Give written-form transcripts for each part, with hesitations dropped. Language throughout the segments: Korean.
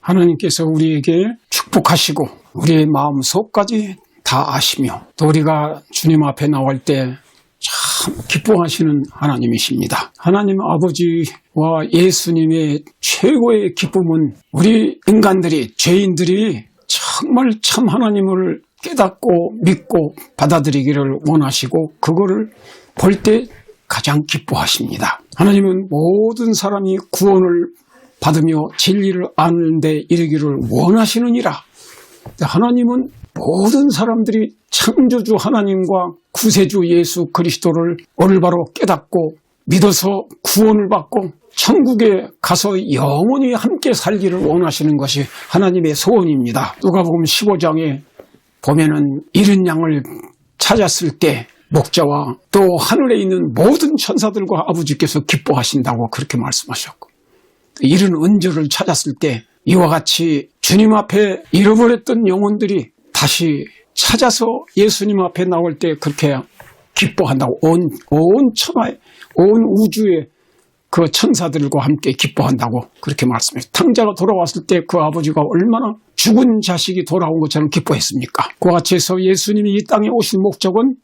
하나님께서 우리에게 축복하시고 우리의 마음속까지 다 아시며 또 우리가 주님 앞에 나올 때 참 기뻐하시는 하나님이십니다. 하나님 아버지와 예수님의 최고의 기쁨은 우리 인간들이, 죄인들이 정말 참 하나님을 깨닫고 믿고 받아들이기를 원하시고 그거를 볼 때 가장 기뻐하십니다. 하나님은 모든 사람이 구원을 받으며 진리를 아는 데 이르기를 원하시느니라. 하나님은 모든 사람들이 창조주 하나님과 구세주 예수 그리스도를 올바로 깨닫고 믿어서 구원을 받고 천국에 가서 영원히 함께 살기를 원하시는 것이 하나님의 소원입니다. 누가복음 15장에 보면은 잃은 양을 찾았을 때 목자와 또 하늘에 있는 모든 천사들과 아버지께서 기뻐하신다고 그렇게 말씀하셨고, 잃은 은조를 찾았을 때 이와 같이 주님 앞에 잃어버렸던 영혼들이 다시 찾아서 예수님 앞에 나올 때 그렇게 기뻐한다고, 온 천하에, 온 우주에 그 천사들과 함께 기뻐한다고 그렇게 말씀해요. 탕자가 돌아왔을 때 그 아버지가 얼마나 죽은 자식이 돌아온 것처럼 기뻐했습니까? 그와 같이 해서 예수님이 이 땅에 오신 목적은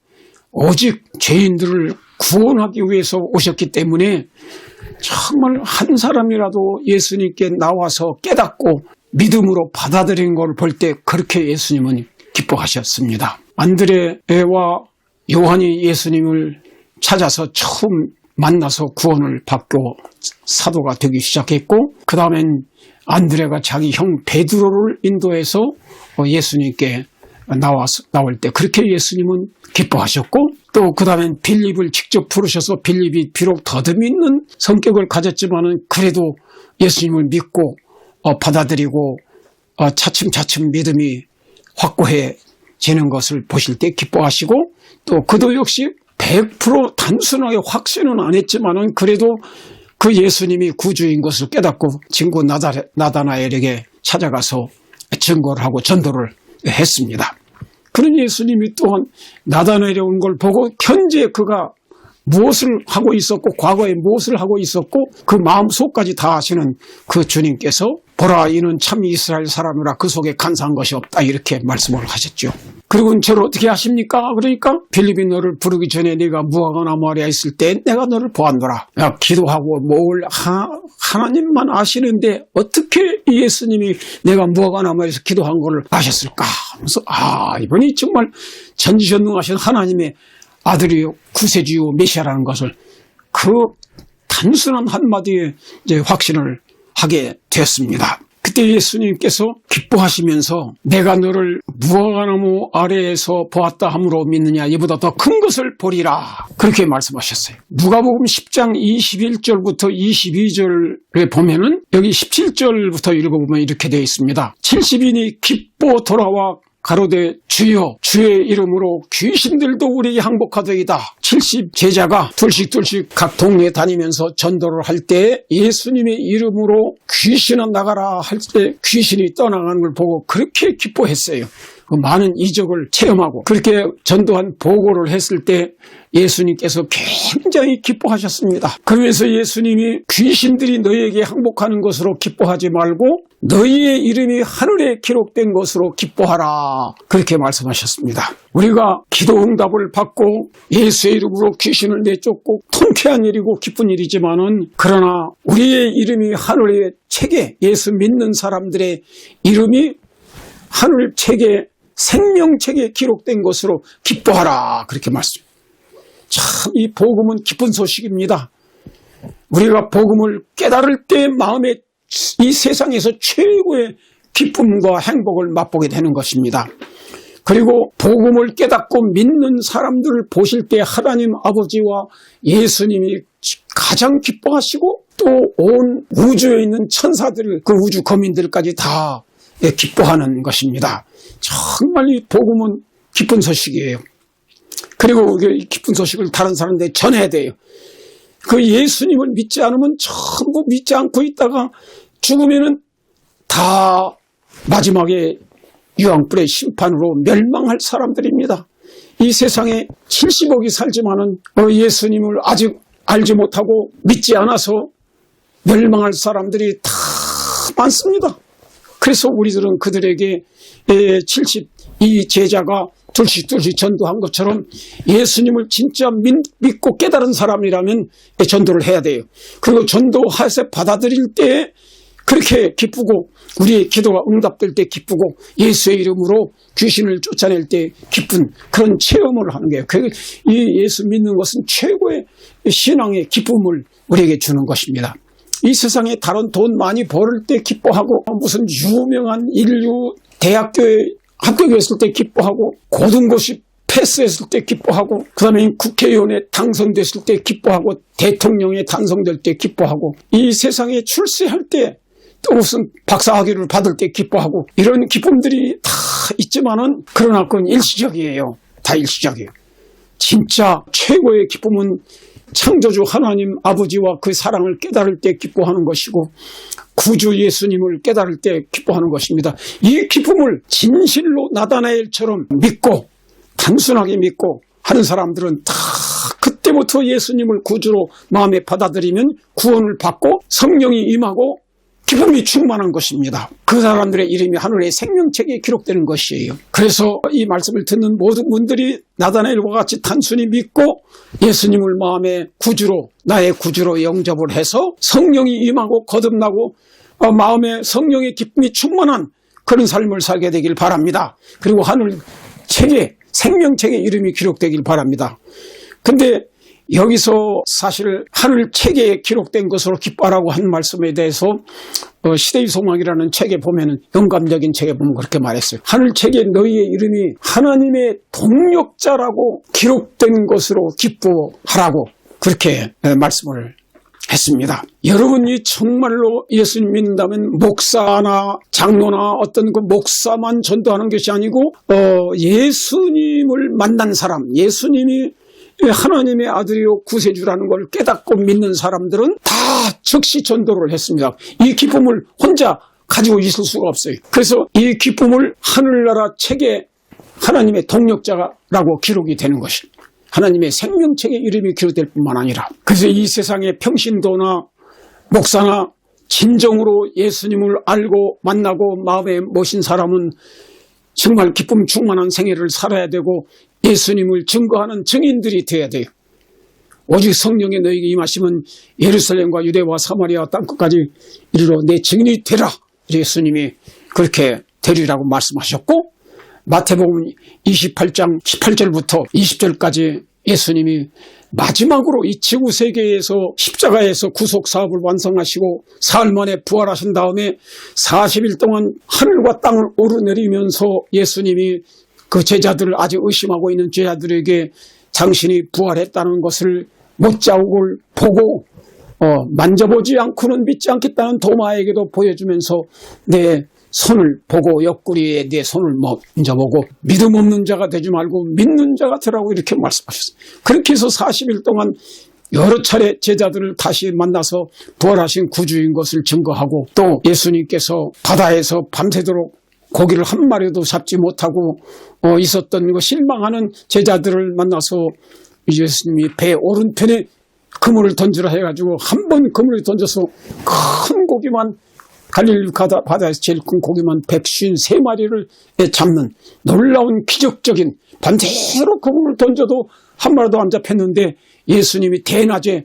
오직 죄인들을 구원하기 위해서 오셨기 때문에 정말 한 사람이라도 예수님께 나와서 깨닫고 믿음으로 받아들인 걸 볼 때 그렇게 예수님은 기뻐하셨습니다. 안드레와 요한이 예수님을 찾아서 처음 만나서 구원을 받고 사도가 되기 시작했고, 그 다음엔 안드레가 자기 형 베드로를 인도해서 예수님께 나올 때 그렇게 예수님은 기뻐하셨고, 또 그 다음엔 빌립을 직접 부르셔서 빌립이 비록 더듬이는 성격을 가졌지만은 그래도 예수님을 믿고 받아들이고 차츰차츰 믿음이 확고해지는 것을 보실 때 기뻐하시고, 또 그도 역시 100% 단순하게 확신은 안 했지만은 그래도 그 예수님이 구주인 것을 깨닫고 친구 나다나엘에게 찾아가서 증거를 하고 전도를 했습니다. 그런 예수님이 또한 나다나엘에 온 걸 보고 현재 그가 무엇을 하고 있었고 과거에 무엇을 하고 있었고 그 마음속까지 다 아시는 그 주님께서 보라, 이는 참 이스라엘 사람이라 그 속에 간사한 것이 없다, 이렇게 말씀을 하셨죠. 그리고 저를 어떻게 하십니까? 그러니까 빌립이 너를 부르기 전에 네가 무화과 나무 아래에 있을 때 내가 너를 보았노라. 야, 기도하고 뭘 하나님만 아시는데 어떻게 예수님이 내가 무화과 나무에서 기도한 걸 아셨을까? 그래서 이분이 정말 전지전능하신 하나님의 아들이요 구세주요 메시아라는 것을 그 단순한 한마디에 이제 확신을 하게 되었습니다. 그때 예수님께서 기뻐하시면서 내가 너를 무화과나무 아래에서 보았다 함으로 믿느냐, 이보다 더 큰 것을 보리라, 그렇게 말씀하셨어요. 누가복음 10장 21절부터 22절에 보면은 여기 17절부터 읽어보면 이렇게 되어 있습니다. 70인이 기뻐 돌아와 가로되 주여, 주의 이름으로 귀신들도 우리에게 항복하더이다. 70 제자가 둘씩 각 동네에 다니면서 전도를 할 때 예수님의 이름으로 귀신은 나가라 할 때 귀신이 떠나가는 걸 보고 그렇게 기뻐했어요. 그 많은 이적을 체험하고 그렇게 전도한 보고를 했을 때 예수님께서 굉장히 기뻐하셨습니다. 그러면서 예수님이 귀신들이 너희에게 항복하는 것으로 기뻐하지 말고 너희의 이름이 하늘에 기록된 것으로 기뻐하라, 그렇게 말씀하셨습니다. 우리가 기도 응답을 받고 예수의 이름으로 귀신을 내쫓고 통쾌한 일이고 기쁜 일이지만은, 그러나 우리의 이름이 하늘의 책에, 예수 믿는 사람들의 이름이 하늘 책에, 생명책에 기록된 것으로 기뻐하라, 그렇게 말씀합니다. 참 이 복음은 기쁜 소식입니다. 우리가 복음을 깨달을 때 마음에 이 세상에서 최고의 기쁨과 행복을 맛보게 되는 것입니다. 그리고 복음을 깨닫고 믿는 사람들을 보실 때 하나님 아버지와 예수님이 가장 기뻐하시고 또 온 우주에 있는 천사들, 그 우주 거민들까지 다 기뻐하는 것입니다. 정말 이 복음은 기쁜 소식이에요. 그리고 이 기쁜 소식을 다른 사람들에게 전해야 돼요. 그 예수님을 믿지 않으면 전부 믿지 않고 있다가 죽으면은 다 마지막에 유황불의 심판으로 멸망할 사람들입니다. 이 세상에 70억이 살지만은 예수님을 아직 알지 못하고 믿지 않아서 멸망할 사람들이 다 많습니다. 그래서 우리들은 그들에게 72 제자가 둘씩 전도한 것처럼 예수님을 진짜 믿고 깨달은 사람이라면 전도를 해야 돼요. 그리고 전도해서 받아들일 때 그렇게 기쁘고, 우리의 기도가 응답될 때 기쁘고, 예수의 이름으로 귀신을 쫓아낼 때 기쁜 그런 체험을 하는 거예요. 이 예수 믿는 것은 최고의 신앙의 기쁨을 우리에게 주는 것입니다. 이 세상에 다른 돈 많이 벌을 때 기뻐하고, 무슨 유명한 인류 대학교에 합격했을 때 기뻐하고, 고등고시 패스했을 때 기뻐하고, 그 다음에 국회의원에 당선됐을 때 기뻐하고, 대통령에 당선될 때 기뻐하고, 이 세상에 출세할 때 또 무슨 박사학위를 받을 때 기뻐하고, 이런 기쁨들이 다 있지만은 그러나 그건 일시적이에요. 다 일시적이에요. 진짜 최고의 기쁨은 창조주 하나님 아버지와 그 사랑을 깨달을 때 기뻐하는 것이고, 구주 예수님을 깨달을 때 기뻐하는 것입니다. 이 기쁨을 진실로 나다나엘처럼 믿고 단순하게 믿고 하는 사람들은 다 그때부터 예수님을 구주로 마음에 받아들이면 구원을 받고 성령이 임하고 기쁨이 충만한 것입니다. 그 사람들의 이름이 하늘의 생명책에 기록되는 것이에요. 그래서 이 말씀을 듣는 모든 분들이 나다나엘과 같이 단순히 믿고 예수님을 마음의 구주로, 나의 구주로 영접을 해서 성령이 임하고 거듭나고 마음에 성령의 기쁨이 충만한 그런 삶을 살게 되길 바랍니다. 그리고 하늘 책에, 생명책에 이름이 기록되길 바랍니다. 근데 여기서 사실 하늘 책에 기록된 것으로 기뻐하라고 한 말씀에 대해서 시대의 소망이라는 책에 보면은, 영감적인 책에 보면 그렇게 말했어요. 하늘 책에 너희의 이름이 하나님의 동력자라고 기록된 것으로 기뻐하라고 그렇게 말씀을 했습니다. 여러분이 정말로 예수님 믿는다면 목사나 장로나 어떤 그 목사만 전도하는 것이 아니고 예수님을 만난 사람, 예수님이 하나님의 아들이요 구세주라는 걸 깨닫고 믿는 사람들은 다 즉시 전도를 했습니다. 이 기쁨을 혼자 가지고 있을 수가 없어요. 그래서 이 기쁨을 하늘나라 책에 하나님의 동력자라고 기록이 되는 것입니다. 하나님의 생명책에 이름이 기록될 뿐만 아니라, 그래서 이 세상의 평신도나 목사나 진정으로 예수님을 알고 만나고 마음에 모신 사람은 정말 기쁨 충만한 생애를 살아야 되고 예수님을 증거하는 증인들이 되어야 돼요. 오직 성령이 너에게 임하시면 예루살렘과 유대와 사마리아 땅끝까지 이르러 내 증인이 되라. 예수님이 그렇게 되리라고 말씀하셨고, 마태복음 28장 18절부터 20절까지 예수님이 마지막으로 이 지구 세계에서 십자가에서 구속 사업을 완성하시고 사흘 만에 부활하신 다음에 40일 동안 하늘과 땅을 오르내리면서 예수님이 그 제자들을, 아직 의심하고 있는 제자들에게 당신이 부활했다는 것을 못자국을 보고 만져보지 않고는 믿지 않겠다는 도마에게도 보여주면서 내 손을 보고 옆구리에 내 손을 만져보고 믿음 없는 자가 되지 말고 믿는 자가 되라고 이렇게 말씀하셨어요. 그렇게 해서 40일 동안 여러 차례 제자들을 다시 만나서 부활하신 구주인 것을 증거하고, 또 예수님께서 바다에서 밤새도록 고기를 한 마리도 잡지 못하고 있었던 그 실망하는 제자들을 만나서 예수님이 배 오른편에 그물을 던지라 해가지고 한 번 그물을 던져서 큰 고기만, 갈릴리 바다에서 제일 큰 고기만 153마리를 잡는 놀라운 기적적인, 밤새도록 그물을 던져도 한 마리도 안 잡혔는데 예수님이 대낮에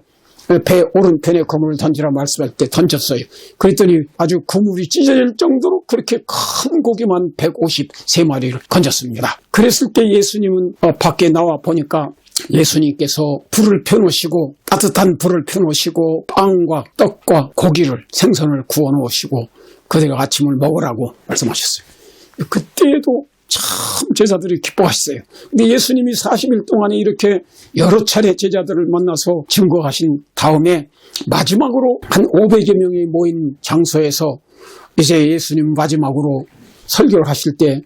배 오른편에 그물을 던지라 말씀할 때 던졌어요. 그랬더니 아주 그물이 찢어질 정도로 그렇게 큰 고기만 153마리를 건졌습니다. 그랬을 때 예수님은 밖에 나와 보니까 예수님께서 불을 펴놓으시고, 따뜻한 불을 펴놓으시고 빵과 떡과 고기를, 생선을 구워 놓으시고 그들과 아침을 먹으라고 말씀하셨어요. 그때에도 참 제자들이 기뻐하셨어요. 근데 예수님이 40일 동안에 이렇게 여러 차례 제자들을 만나서 증거하신 다음에 마지막으로 한 500여 명이 모인 장소에서 이제 예수님 마지막으로 설교를 하실 때,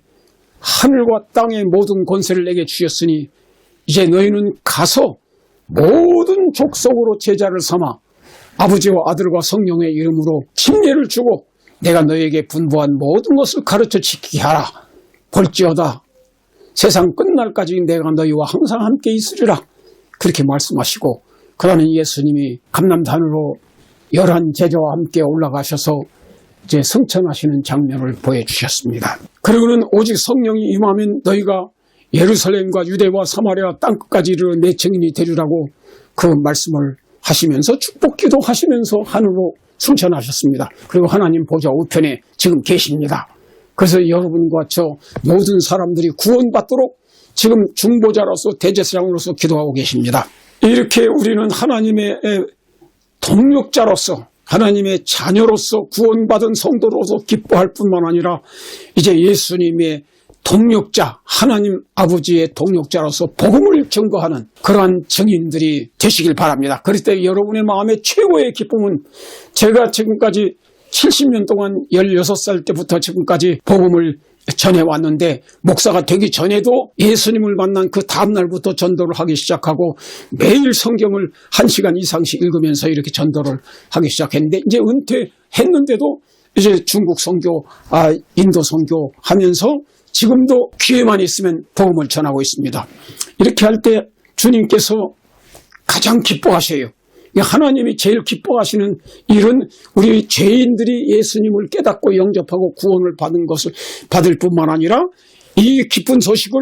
하늘과 땅의 모든 권세를 내게 주셨으니 이제 너희는 가서 모든 족속으로 제자를 삼아 아버지와 아들과 성령의 이름으로 침례를 주고 내가 너희에게 분부한 모든 것을 가르쳐 지키게 하라. 볼지어다 세상 끝날까지 내가 너희와 항상 함께 있으리라. 그렇게 말씀하시고, 그 다음에 예수님이 감람산으로 11 제자와 함께 올라가셔서 이제 승천하시는 장면을 보여주셨습니다. 그리고는 오직 성령이 임하면 너희가 예루살렘과 유대와 사마리아 땅끝까지 이르러 내 증인이 되리라고 그 말씀을 하시면서 축복기도 하시면서 하늘로 승천하셨습니다. 그리고 하나님 보좌 우편에 지금 계십니다. 그래서 여러분과 저 모든 사람들이 구원받도록 지금 중보자로서 대제사장으로서 기도하고 계십니다. 이렇게 우리는 하나님의 동력자로서 하나님의 자녀로서 구원받은 성도로서 기뻐할 뿐만 아니라 이제 예수님의 동력자, 하나님 아버지의 동력자로서 복음을 증거하는 그러한 증인들이 되시길 바랍니다. 그럴 때 여러분의 마음의 최고의 기쁨은 제가 지금까지 70년 동안 16살 때부터 지금까지 복음을 전해왔는데 목사가 되기 전에도 예수님을 만난 그 다음날부터 전도를 하기 시작하고 매일 성경을 1시간 이상씩 읽으면서 이렇게 전도를 하기 시작했는데 이제 은퇴했는데도 이제 중국 선교, 인도 선교 하면서 지금도 기회만 있으면 복음을 전하고 있습니다. 이렇게 할 때 주님께서 가장 기뻐하셔요. 하나님이 제일 기뻐하시는 일은 우리 죄인들이 예수님을 깨닫고 영접하고 구원을 받은 것을 받을 뿐만 아니라 이 기쁜 소식을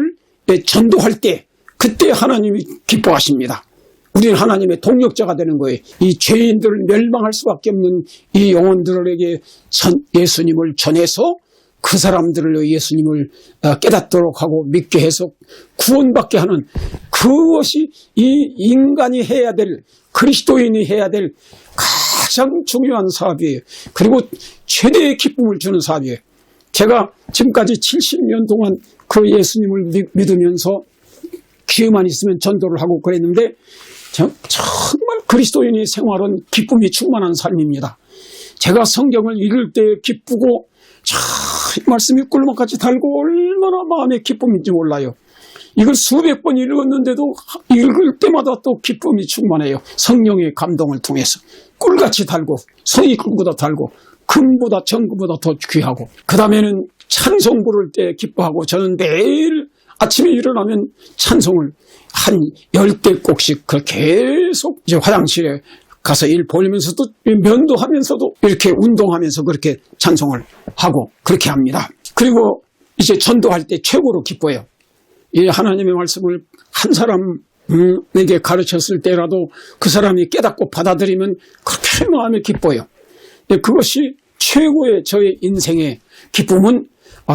전도할 때 그때 하나님이 기뻐하십니다. 우리는 하나님의 동력자가 되는 거예요. 이 죄인들을 멸망할 수밖에 없는 이 영혼들에게 예수님을 전해서 그 사람들을 예수님을 깨닫도록 하고 믿게 해서 구원받게 하는 그것이 이 인간이 해야 될 그리스도인이 해야 될 가장 중요한 사업이에요. 그리고 최대의 기쁨을 주는 사업이에요. 제가 지금까지 70년 동안 그 예수님을 믿으면서 기회만 있으면 전도를 하고 그랬는데 정말 그리스도인의 생활은 기쁨이 충만한 삶입니다. 제가 성경을 읽을 때 기쁘고 말씀이 꿀맛같이 달고 얼마나 마음에 기쁨인지 몰라요. 이걸 수백 번 읽었는데도 읽을 때마다 또 기쁨이 충만해요. 성령의 감동을 통해서 꿀같이 달고 성이 꿀보다 달고 금보다 정금보다 더 귀하고 그 다음에는 찬송 부를 때 기뻐하고 저는 매일 아침에 일어나면 찬송을 한 10대곡씩 계속 이제 화장실에 가서 일 보면서도 면도하면서도 이렇게 운동하면서 그렇게 찬송을 하고 그렇게 합니다. 그리고 이제 전도할 때 최고로 기뻐요. 이 하나님의 말씀을 한 사람에게 가르쳤을 때라도 그 사람이 깨닫고 받아들이면 그렇게 마음이 기뻐요. 그것이 최고의 저의 인생의 기쁨은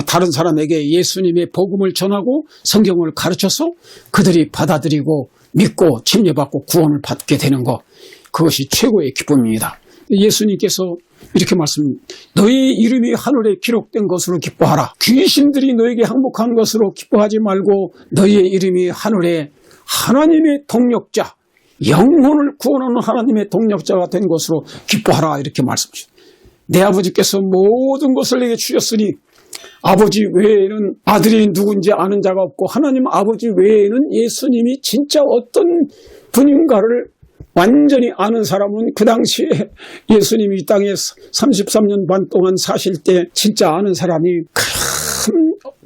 다른 사람에게 예수님의 복음을 전하고 성경을 가르쳐서 그들이 받아들이고 믿고 침례받고 구원을 받게 되는 것, 그것이 최고의 기쁨입니다. 예수님께서 이렇게 너희 이름이 하늘에 기록된 것으로 기뻐하라. 귀신들이 너에게 항복한 것으로 기뻐하지 말고 너희의 이름이 하늘에 하나님의 동력자, 영혼을 구원하는 하나님의 동력자가 된 것으로 기뻐하라. 이렇게 말씀하십니다. 내 아버지께서 모든 것을 내게 주셨으니 아버지 외에는 아들이 누군지 아는 자가 없고 하나님 아버지 외에는 예수님이 진짜 어떤 분인가를 완전히 아는 사람은 그 당시에 예수님이 이 땅에 33년 반 동안 사실 때 진짜 아는 사람이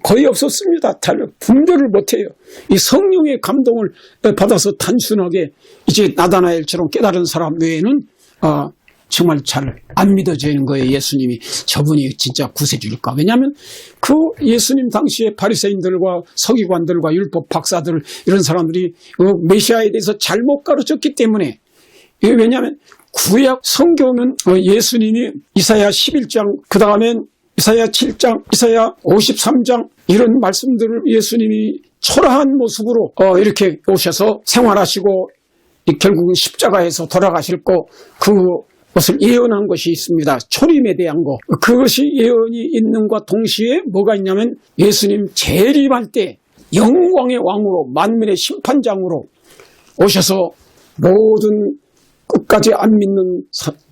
거의 없었습니다. 분별을 못해요. 이 성령의 감동을 받아서 단순하게 이제 나다나엘처럼 깨달은 사람 외에는 정말 잘 안 믿어지는 거예요. 예수님이 저분이 진짜 구세주일까. 왜냐하면 그 예수님 당시에 바리새인들과 서기관들과 율법 박사들 이런 사람들이 메시아에 대해서 잘못 가르쳤기 때문에, 왜냐하면 구약 성경은 예수님이 이사야 11장 그 다음엔 이사야 7장 이사야 53장 이런 말씀들을 예수님이 초라한 모습으로 이렇게 오셔서 생활하시고 결국은 십자가에서 돌아가실 거 그것을 예언한 것이 있습니다. 초림에 대한 거. 그것이 예언이 있는과 동시에 뭐가 있냐면 예수님 재림할 때 영광의 왕으로 만민의 심판장으로 오셔서 모든 끝까지 안 믿는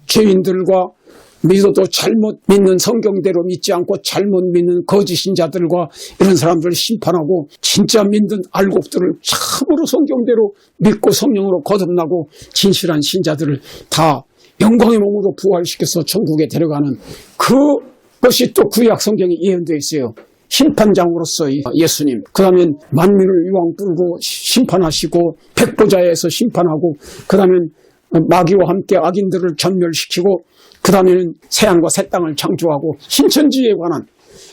죄인들과 믿어도 잘못 믿는 성경대로 믿지 않고 잘못 믿는 거짓 신자들과 이런 사람들을 심판하고 진짜 믿는 알곡들을 참으로 성경대로 믿고 성령으로 거듭나고 진실한 신자들을 다 영광의 몸으로 부활시켜서 천국에 데려가는 그것이 또 구약 성경에 예언되어 있어요. 심판장으로서 예수님, 그 다음에 만민을 유황 뚫고 심판하시고 백보자에서 심판하고 그 다음에 마귀와 함께 악인들을 전멸시키고 그 다음에는 새하늘과 새 땅을 창조하고 신천지에 관한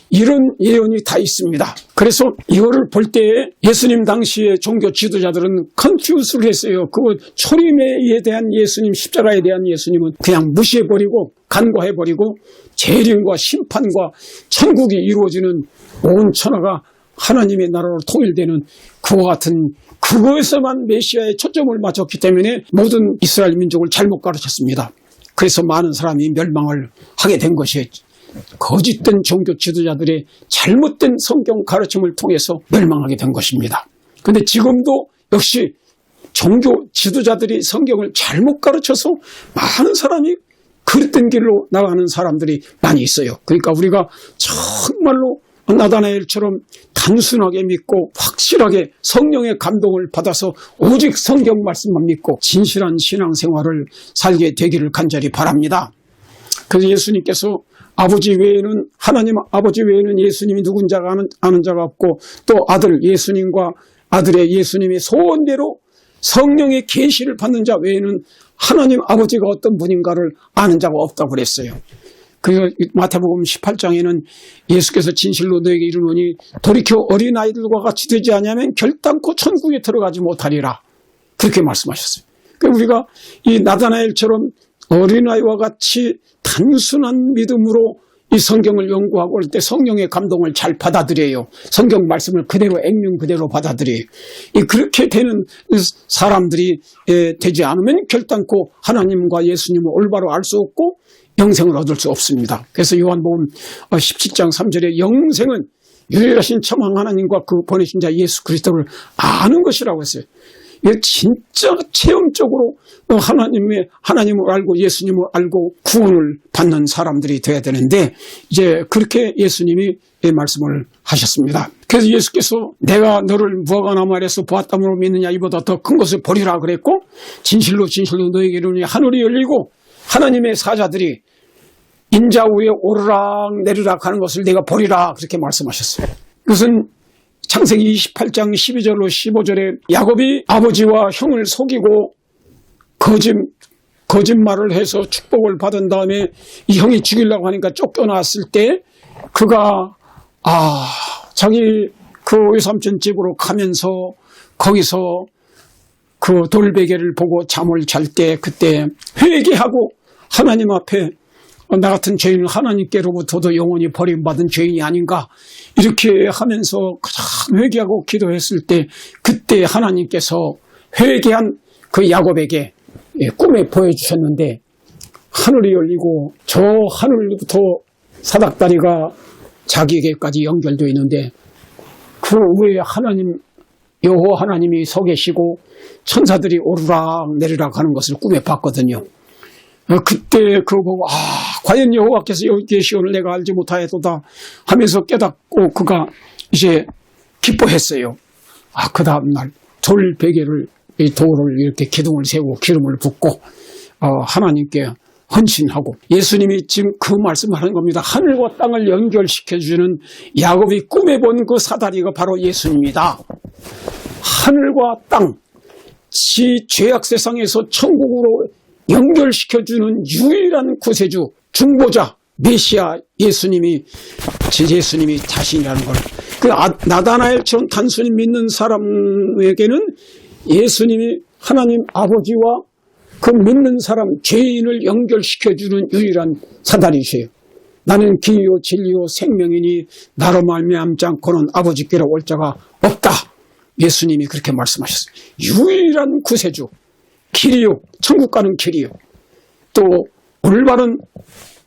이런 예언이 다 있습니다. 그래서 이거를 볼 때 예수님 당시의 종교 지도자들은 컨퓨스를 했어요. 그 초림에 대한 예수님, 십자가에 대한 예수님은 그냥 무시해버리고 간과해버리고 재림과 심판과 천국이 이루어지는 온 천하가 하나님의 나라로 통일되는 그와 같은 그거에서만 메시아의 초점을 맞췄기 때문에 모든 이스라엘 민족을 잘못 가르쳤습니다. 그래서 많은 사람이 멸망을 하게 된 것이에요. 거짓된 종교 지도자들의 잘못된 성경 가르침을 통해서 멸망하게 된 것입니다. 그런데 지금도 역시 종교 지도자들이 성경을 잘못 가르쳐서 많은 사람이 그릇된 길로 나가는 사람들이 많이 있어요. 그러니까 우리가 정말로 나다나엘처럼 단순하게 믿고 확실하게 성령의 감동을 받아서 오직 성경 말씀만 믿고 진실한 신앙생활을 살게 되기를 간절히 바랍니다. 그래서 예수님께서 아버지 외에는, 하나님 아버지 외에는 예수님이 누군지 아는 자가 없고 또 아들 예수님과 아들의 예수님의 소원대로 성령의 계시를 받는 자 외에는 하나님 아버지가 어떤 분인가를 아는 자가 없다고 그랬어요. 그리고 마태복음 18장에는 예수께서 진실로 너에게 이르노니 돌이켜 어린아이들과 같이 되지 않으면 결단코 천국에 들어가지 못하리라. 그렇게 말씀하셨어요. 그러니까 우리가 이 나다나엘처럼 어린아이와 같이 단순한 믿음으로 이 성경을 연구하고 올 때 성령의 감동을 잘 받아들여요. 성경 말씀을 그대로 액면 그대로 받아들여요. 그렇게 되는 사람들이 되지 않으면 결단코 하나님과 예수님을 올바로 알 수 없고 영생을 얻을 수 없습니다. 그래서 요한복음 17장 3절에 영생은 유일하신 참 하나님과 그 보내신 자 예수 그리스도를 아는 것이라고 했어요. 이게 진짜 체험적으로 하나님을 알고 예수님을 알고 구원을 받는 사람들이 돼야 되는데 이제 그렇게 예수님이 말씀을 하셨습니다. 그래서 예수께서 내가 너를 무화과 나무 아래서 보았다므로 믿느냐 이보다 더 큰 것을 보리라 그랬고 진실로 진실로 너에게 이르노니 하늘이 열리고 하나님의 사자들이 인자 위에 오르락 내리락 하는 것을 내가 보리라 그렇게 말씀하셨어요. 이것은 창세기 28장 12절로 15절에 야곱이 아버지와 형을 속이고 거짓말을 해서 축복을 받은 다음에 이 형이 죽이려고 하니까 쫓겨났을 때 그가 자기 그 외삼촌 집으로 가면서 거기서 그 돌베개를 보고 잠을 잘 때 그때 회개하고 하나님 앞에 나 같은 죄인은 하나님께로부터도 영원히 버림받은 죄인이 아닌가 이렇게 하면서 가장 회개하고 기도했을 때 그때 하나님께서 회개한 그 야곱에게 꿈에 보여주셨는데 하늘이 열리고 저 하늘부터 사닥다리가 자기에게까지 연결되어 있는데 그 위에 여호와 하나님이 서 계시고 천사들이 오르락 내리락 하는 것을 꿈에 봤거든요. 그때 그거 보고 과연 여호와께서 여기 계시오를 내가 알지 못하였도다 하면서 깨닫고 그가 이제 기뻐했어요. 그 다음 날 돌베개를 돌을 이렇게 기둥을 세우고 기름을 붓고 하나님께 헌신하고 예수님이 지금 그 말씀을 하는 겁니다. 하늘과 땅을 연결시켜주는 야곱이 꿈에 본 그 사다리가 바로 예수님이다. 하늘과 땅, 죄악 세상에서 천국으로 연결시켜주는 유일한 구세주, 중보자, 메시아 예수님이 자신이라는 걸. 나다나엘처럼 단순히 믿는 사람에게는 예수님이 하나님 아버지와 그 믿는 사람, 죄인을 연결시켜주는 유일한 사다리시에요. 나는 길이요 진리요 생명이니 나로 말미암지 않고는 아버지께로 올 자가 없다. 예수님이 그렇게 말씀하셨어요. 유일한 구세주, 길이요, 천국 가는 길이요. 또 올바른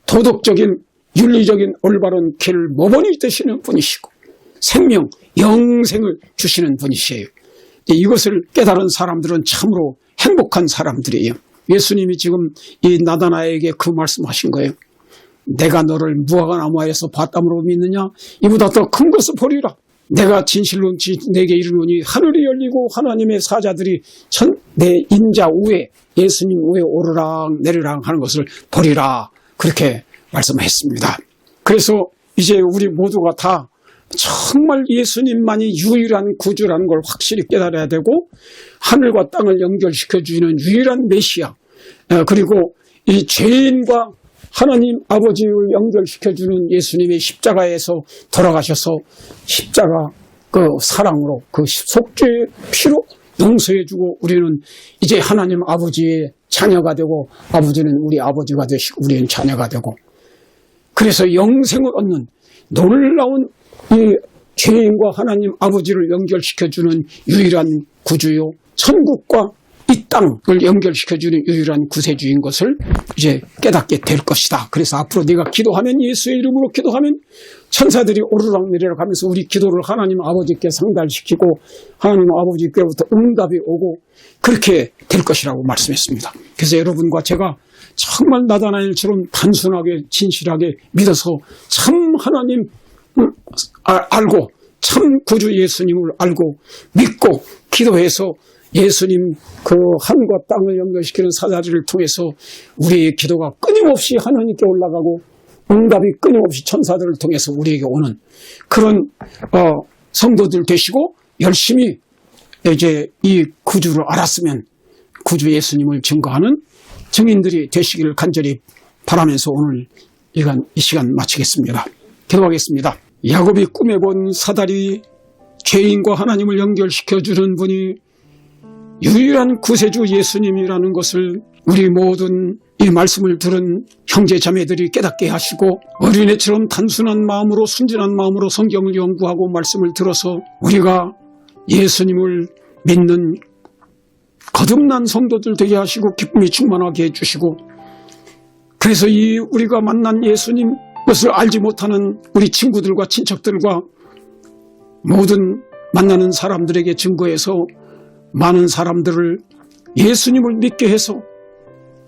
도덕적인 윤리적인 올바른 길을 모범이 되시는 분이시고 생명, 영생을 주시는 분이시에요. 이것을 깨달은 사람들은 참으로 행복한 사람들이에요. 예수님이 지금 이 나다나에게 그 말씀하신 거예요. 내가 너를 무화과 나무에서 봤다므로 믿느냐? 이보다 더 큰 것을 보리라. 내가 진실로 내게 이르노니 하늘이 열리고 하나님의 사자들이 내 인자 위에 예수님 위에 오르락 내리락 하는 것을 보리라. 그렇게 말씀했습니다. 그래서 이제 우리 모두가 다 정말 예수님만이 유일한 구주라는 걸 확실히 깨달아야 되고 하늘과 땅을 연결시켜주는 유일한 메시아 그리고 이 죄인과 하나님 아버지를 연결시켜주는 예수님의 십자가에서 돌아가셔서 십자가 그 사랑으로 그 속죄의 피로 용서해주고 우리는 이제 하나님 아버지의 자녀가 되고 아버지는 우리 아버지가 되시고 우리는 자녀가 되고 그래서 영생을 얻는 놀라운 이 죄인과 하나님 아버지를 연결시켜주는 유일한 구주요 천국과 이 땅을 연결시켜주는 유일한 구세주인 것을 이제 깨닫게 될 것이다. 그래서 앞으로 네가 기도하면 예수의 이름으로 기도하면 천사들이 오르락내리락 하면서 우리 기도를 하나님 아버지께 상달시키고 하나님 아버지께로부터 응답이 오고 그렇게 될 것이라고 말씀했습니다. 그래서 여러분과 제가 정말 나다나엘처럼 단순하게 진실하게 믿어서 참 하나님 알고 참 구주 예수님을 알고 믿고 기도해서 예수님 그 하늘과 땅을 연결시키는 사다리를 통해서 우리의 기도가 끊임없이 하나님께 올라가고 응답이 끊임없이 천사들을 통해서 우리에게 오는 그런 성도들 되시고 열심히 이제 이 구주를 알았으면 구주 예수님을 증거하는 증인들이 되시기를 간절히 바라면서 오늘 이 시간 마치겠습니다. 기도하겠습니다. 야곱이 꿈에 본 사다리 죄인과 하나님을 연결시켜주는 분이 유일한 구세주 예수님이라는 것을 우리 모든 이 말씀을 들은 형제 자매들이 깨닫게 하시고 어린애처럼 단순한 마음으로 순진한 마음으로 성경을 연구하고 말씀을 들어서 우리가 예수님을 믿는 거듭난 성도들 되게 하시고 기쁨이 충만하게 해주시고 그래서 이 우리가 만난 예수님 것을 알지 못하는 우리 친구들과 친척들과 모든 만나는 사람들에게 증거해서 많은 사람들을 예수님을 믿게 해서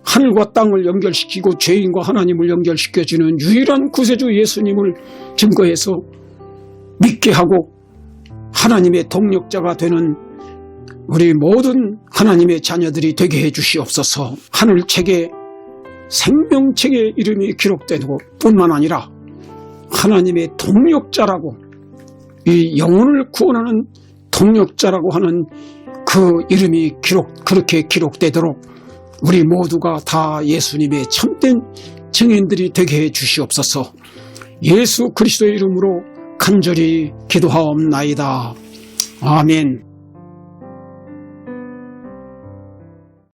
하늘과 땅을 연결시키고 죄인과 하나님을 연결시켜주는 유일한 구세주 예수님을 증거해서 믿게 하고 하나님의 동력자가 되는 우리 모든 하나님의 자녀들이 되게 해주시옵소서. 하늘책에 생명책의 이름이 기록되고 뿐만 아니라 하나님의 동력자라고 이 영혼을 구원하는 동력자라고 하는 그 이름이 그렇게 기록되도록 우리 모두가 다 예수님의 참된 증인들이 되게 해 주시옵소서. 예수 그리스도의 이름으로 간절히 기도하옵나이다. 아멘.